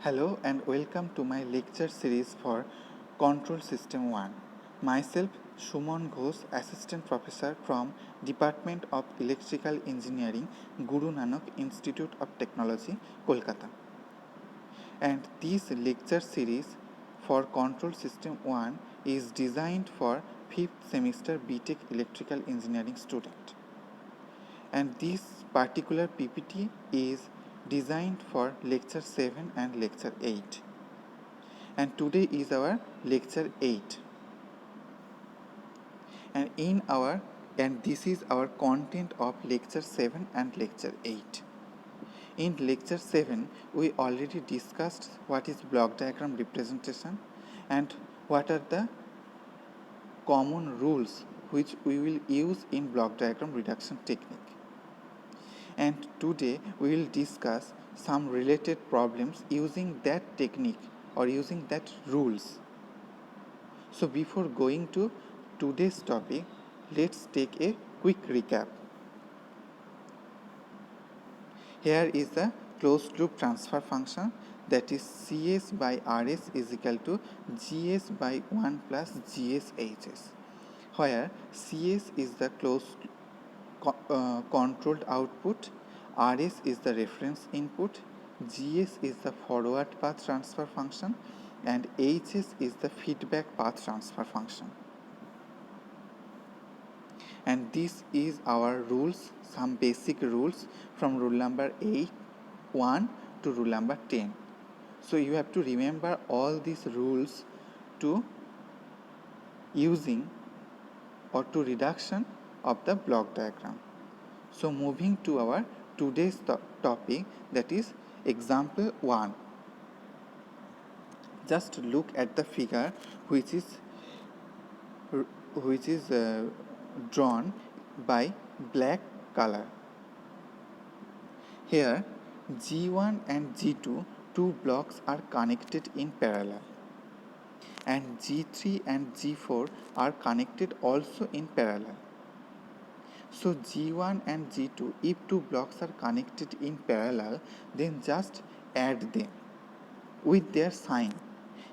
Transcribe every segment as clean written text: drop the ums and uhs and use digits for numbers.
Hello and welcome to my lecture series for Control System 1. Myself, Sumon Ghosh, Assistant Professor from Department of Electrical Engineering, Guru Nanak Institute of Technology, Kolkata. And this lecture series for Control System 1 is designed for 5th semester BTech Electrical Engineering student. And this particular PPT is designed for lecture 7 and lecture 8. And today is our lecture 8. And this is our content of lecture 7 and lecture 8. In lecture 7, we already discussed what is block diagram representation and what are the common rules which we will use in block diagram reduction technique. And today we will discuss some related problems using that technique or using that rules. So before going to today's topic, let's take a quick recap. Here is the closed loop transfer function, that is Cs by Rs is equal to Gs by 1 plus Gs Hs, where Cs is the controlled output, Rs is the reference input, Gs is the forward path transfer function, and Hs is the feedback path transfer function. And this is our rules, some basic rules from rule number 1 to rule number 10. So you have to remember all these rules to using or to reduction of the block diagram. So moving to our today's topic, that is example 1. Just look at the figure which is drawn by black color. Here G1 and G2, two blocks are connected in parallel, and G3 and G4 are connected also in parallel. So G1 and G2, if two blocks are connected in parallel, then just add them with their sign.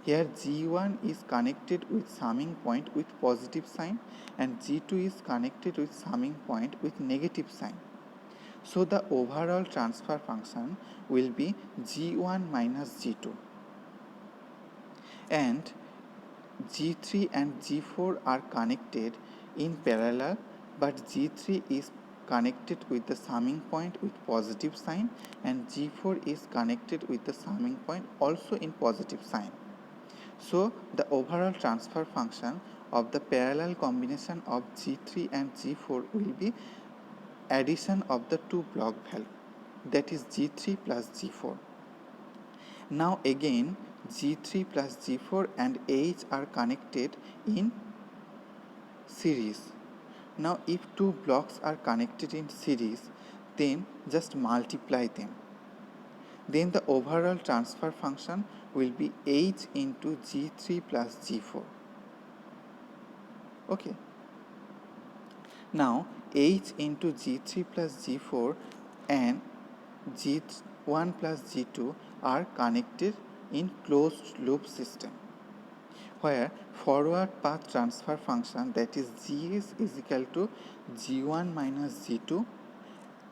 Here G1 is connected with summing point with positive sign and G2 is connected with summing point with negative sign. So the overall transfer function will be G1 minus G2. And G3 and G4 are connected in parallel, but G3 is connected with the summing point with positive sign and G4 is connected with the summing point also in positive sign. So the overall transfer function of the parallel combination of G3 and G4 will be addition of the two block value, that is G3 plus G4. Now again G3 plus G4 and H are connected in series. Now if two blocks are connected in series, then just multiply them. Then the overall transfer function will be H into G3 plus G4. Okay. Now H into G3 plus G4 and G1 plus G2 are connected in closed loop system, where forward path transfer function, that is Gs, is equal to G1 minus G2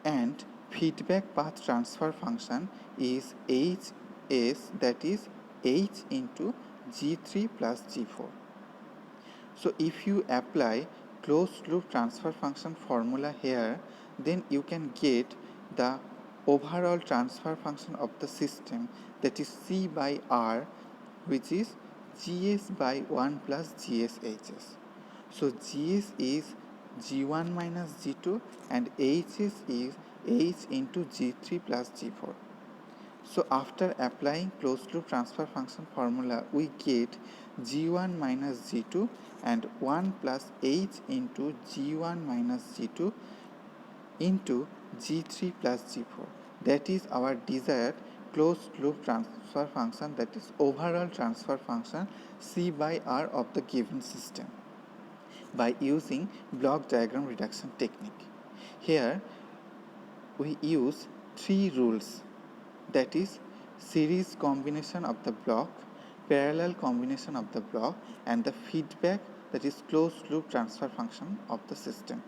and feedback path transfer function is Hs, that is H into G3 plus G4. So if you apply closed loop transfer function formula here, then you can get the overall transfer function of the system, that is C by R, which is Gs by 1 plus Gs Hs. So Gs is G1 minus G2 and Hs is H into G3 plus G4. So after applying closed loop transfer function formula, we get G1 minus G2 and 1 plus H into G1 minus G2 into G3 plus G4. That is our desired closed loop transfer function, that is overall transfer function C by R of the given system, by using block diagram reduction technique. Here we use three rules, that is series combination of the block, parallel combination of the block, and the feedback, that is closed loop transfer function of the system.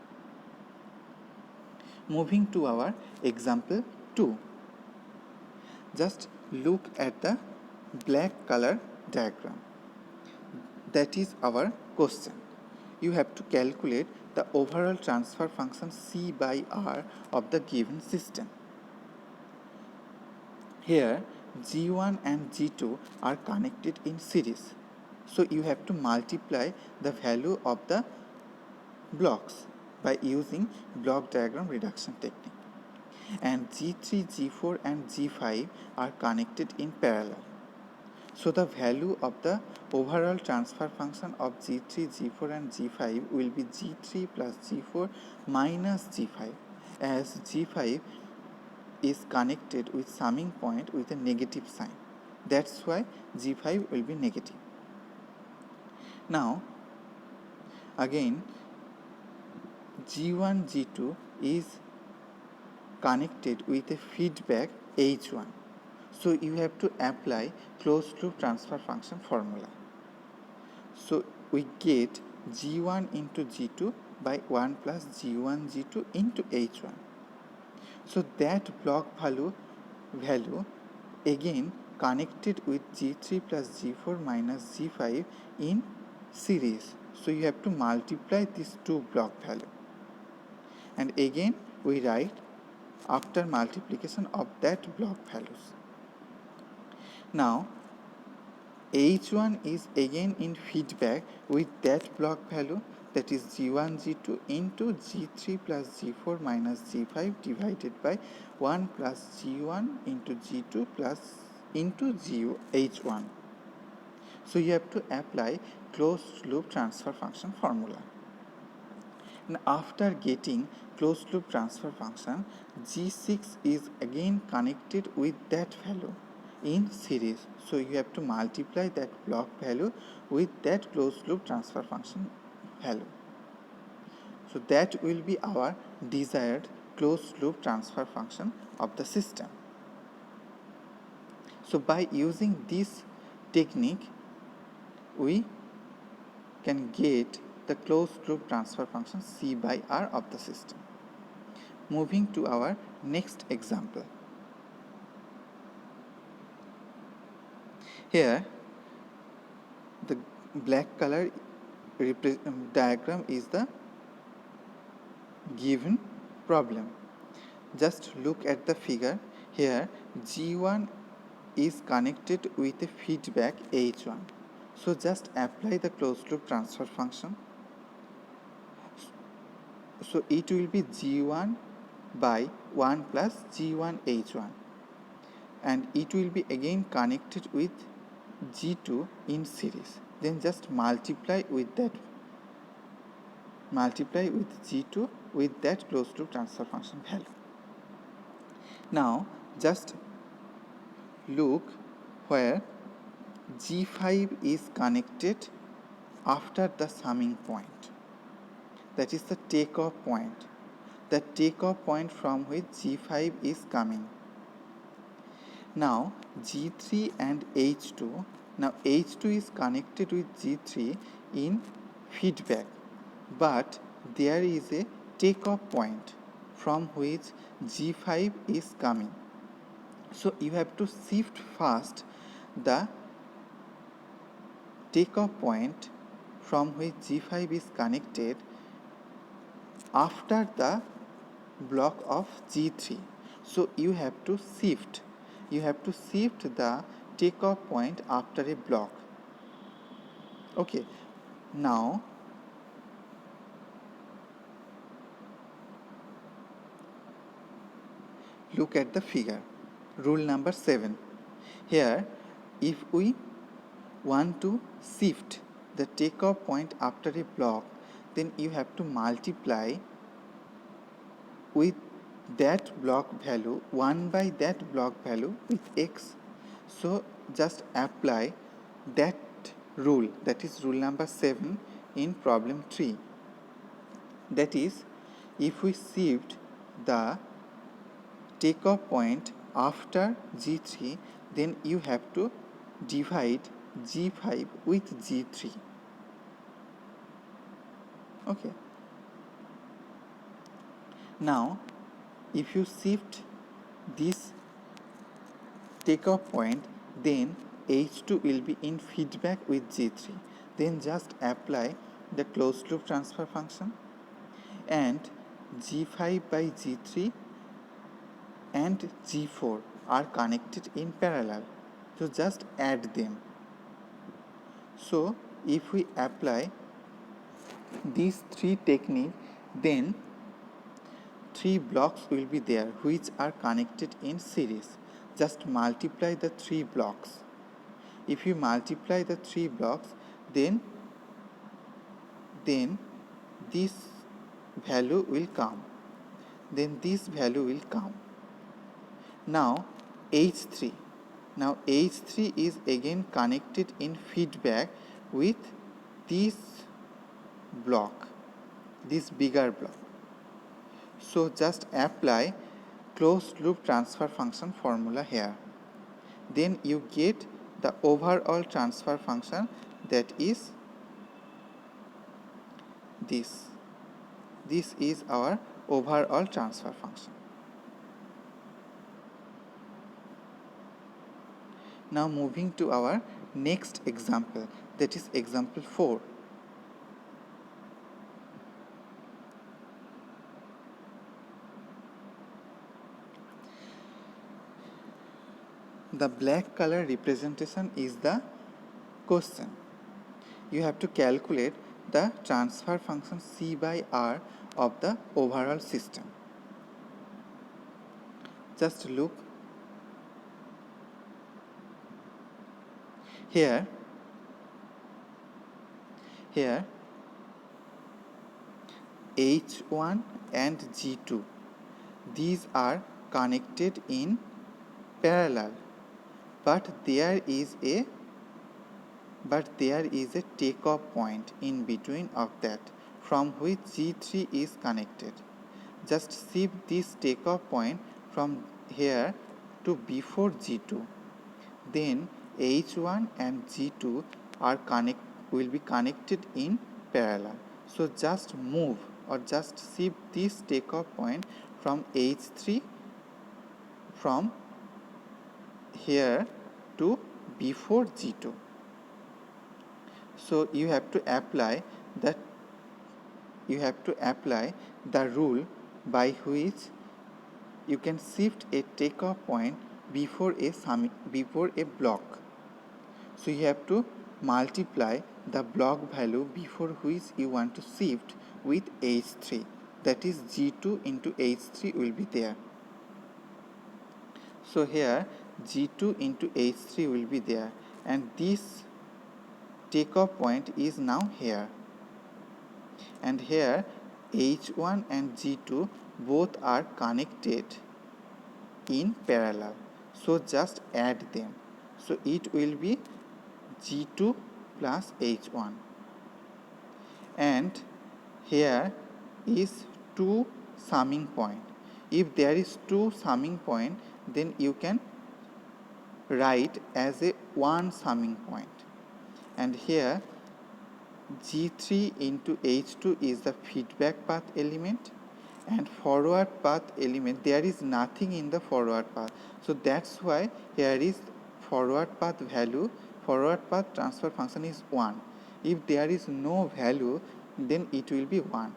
Moving to our example 2. Just look at the black color diagram. That is our question. You have to calculate the overall transfer function C by R of the given system. Here G1 and G2 are connected in series. So you have to multiply the value of the blocks by using block diagram reduction technique. And G3, G4 and G5 are connected in parallel. So the value of the overall transfer function of G3, G4 and G5 will be G3 plus G4 minus G5, as G5 is connected with summing point with a negative sign. That's why G5 will be negative. Now again G1, G2 is connected with a feedback H1. So you have to apply closed loop transfer function formula. So we get G1 into G2 by 1 plus G1 G2 into H1. So that block value again connected with G3 plus G4 minus G5 in series. So you have to multiply these two block value. And again we write after multiplication of that block values. Now H1 is again in feedback with that block value, that is G1 G2 into G3 plus G4 minus G5 divided by 1 plus G1 into G2 plus into H1. So you have to apply closed loop transfer function formula. And after getting closed loop transfer function, G6 is again connected with that value in series. So you have to multiply that block value with that closed loop transfer function value. So that will be our desired closed loop transfer function of the system. So by using this technique, we can get the closed loop transfer function C by R of the system. Moving to our next example. Here the black color diagram is the given problem. Just look at the figure. Here G1 is connected with a feedback H1. So just apply the closed loop transfer function. So it will be G1 by 1 plus G1 H1, and it will be again connected with G2 in series. Then just multiply with G2 with that closed loop transfer function value. Now just look where G5 is connected after the summing point, that is the takeoff point, the takeoff point from which G5 is coming. Now G3 and H2, now H2 is connected with G3 in feedback, but there is a takeoff point from which G5 is coming. So you have to shift first the takeoff point from which G5 is connected after the block of G3. So you have to shift the takeoff point after a block. Okay, now look at the figure. Rule number 7. Here, if we want to shift the takeoff point after a block, then you have to multiply with that block value 1 by that block value with x. So just apply that rule, that is rule number 7 in problem 3. That is, if we shift the takeoff point after G3, then you have to divide G5 with G3. Okay. Now, if you shift this takeoff point, then H2 will be in feedback with G3. Then just apply the closed loop transfer function, and G5 by G3 and G4 are connected in parallel. So just add them. So if we apply these three techniques, then three blocks will be there which are connected in series. Just multiply the three blocks. If you multiply the three blocks, then this value will come. Then this value will come. Now H3. Now H3 is again connected in feedback with this block, this bigger block. So just apply closed loop transfer function formula here. Then you get the overall transfer function, that is this. This is our overall transfer function. Now moving to our next example, that is example 4. The black color representation is the question. You have to calculate the transfer function C by R of the overall system. Just look here. H1 and G2, these are connected in parallel, but there is a takeoff point in between of that, from which G3 is connected. Just shift this takeoff point from here to before G2. Then H1 and G2 will be connected in parallel. So just move or just shift this takeoff point from H3 from here to before G2. So you have to apply the rule by which you can shift a takeoff point before a block. So you have to multiply the block value before which you want to shift with H3, that is G2 into H3 will be there. So here G2 into H3 will be there, and this takeoff point is now here, and here H1 and G2 both are connected in parallel. So just add them. So it will be G2 plus H1, and here is 2 summing point. If there is 2 summing point, then you can write as a 1 summing point. And here G3 into H2 is the feedback path element, and forward path element, there is nothing in the forward path. So that's why here is forward path value, forward path transfer function is 1. If there is no value, then it will be 1.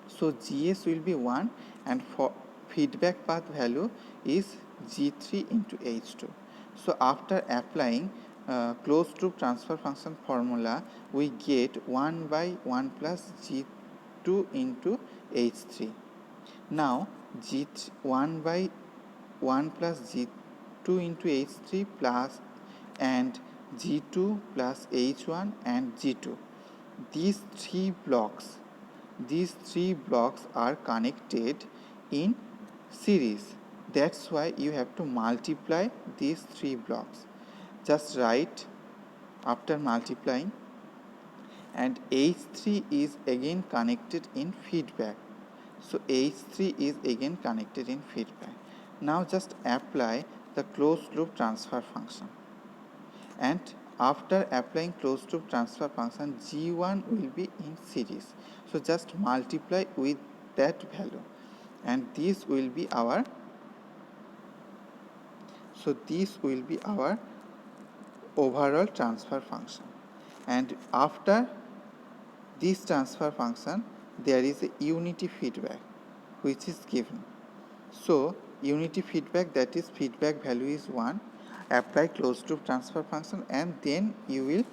So GS will be 1, and for feedback path value is G3 into H2. So after applying closed loop transfer function formula, we get 1 by 1 plus G2 into H3. Now G1 by 1 plus G2 into H3 plus and G2 plus H1 and G2. These three blocks are connected in series. That's why you have to multiply these three blocks. Just write after multiplying, and H3 is again connected in feedback. So H3 is again connected in feedback. Now just apply the closed loop transfer function. And after applying closed loop transfer function, G1 will be in series. So just multiply with that value, and this will be our overall transfer function. And after this transfer function, there is a unity feedback which is given. So unity feedback, that is feedback value is 1, apply closed loop transfer function, and then you will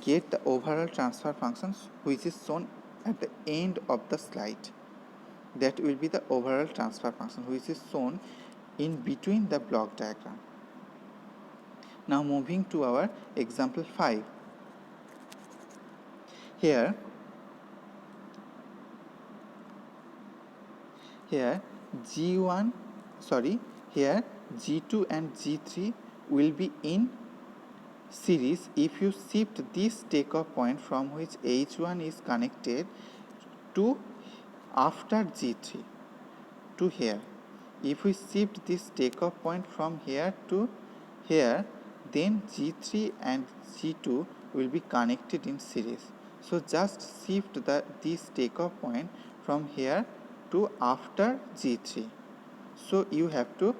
get the overall transfer function which is shown at the end of the slide. That will be the overall transfer function which is shown in between the block diagram. Now moving to our example 5. Here G2 and G3 will be in series if you shift this takeoff point from which H1 is connected to after G3 to here. If we shift this takeoff point from here to here, then G3 and G2 will be connected in series. So just shift this takeoff point from here to after G3. So you have to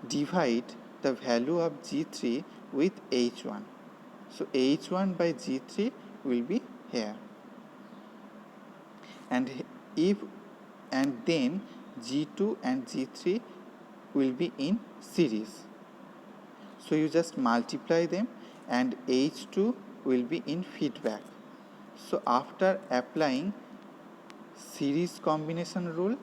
divide the value of G3 with H1. So H1 by G3 will be here. And then G2 and G3 will be in series. So you just multiply them, and H2 will be in feedback. So after applying series combination rule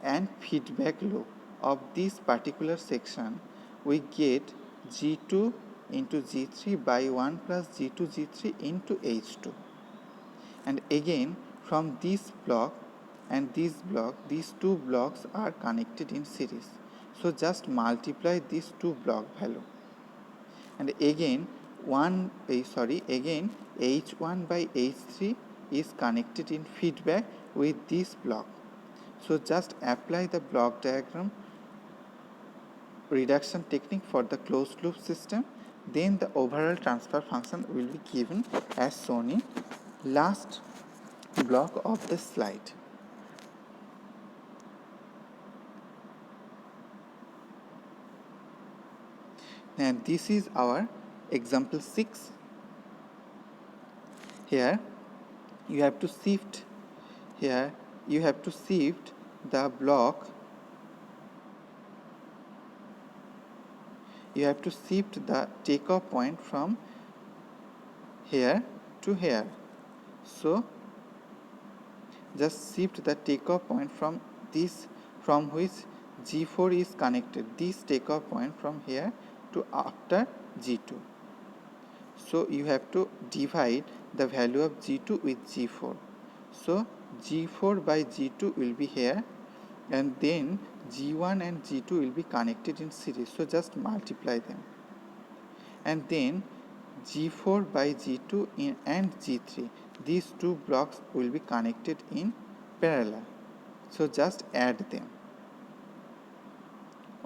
and feedback loop of this particular section, we get G2 into G3 by 1 plus G2 G3 into H2. And again from this block and this block, these two blocks are connected in series. So just multiply these two block value. And again H1 by H3 is connected in feedback with this block. So just apply the block diagram reduction technique for the closed loop system. Then the overall transfer function will be given as shown in last block of the slide. And this is our example 6. Here you have to shift the block, you have to shift the takeoff point from here to here. So just shift the takeoff point from which G4 is connected, this takeoff point from here to after G2. So you have to divide the value of G2 with G4. So G4 by G2 will be here, and then G1 and G2 will be connected in series. So just multiply them, and then G4 by G2 and G3, these two blocks will be connected in parallel. So just add them.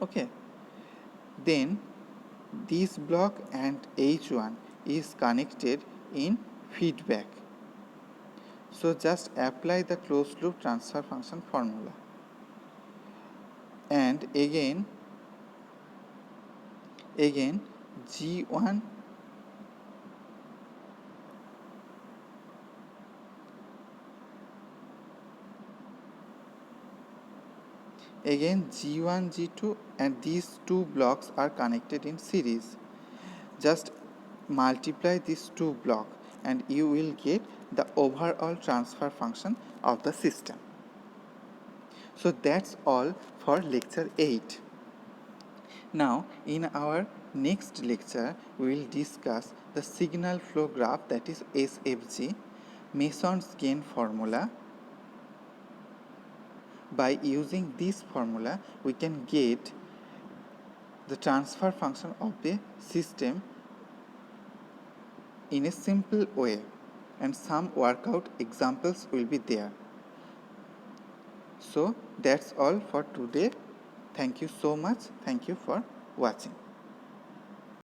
Okay. Then this block and H1 is connected in feedback. So just apply the closed loop transfer function formula. And again G1 G1 G2 and these two blocks are connected in series. Just multiply these two blocks and you will get the overall transfer function of the system. So that's all for lecture 8. Now in our next lecture we will discuss the signal flow graph, that is SFG, Mason's gain formula. By using this formula we can get the transfer function of the system in a simple way, and some workout examples will be there. So that's all for today. Thank you so much. Thank you for watching.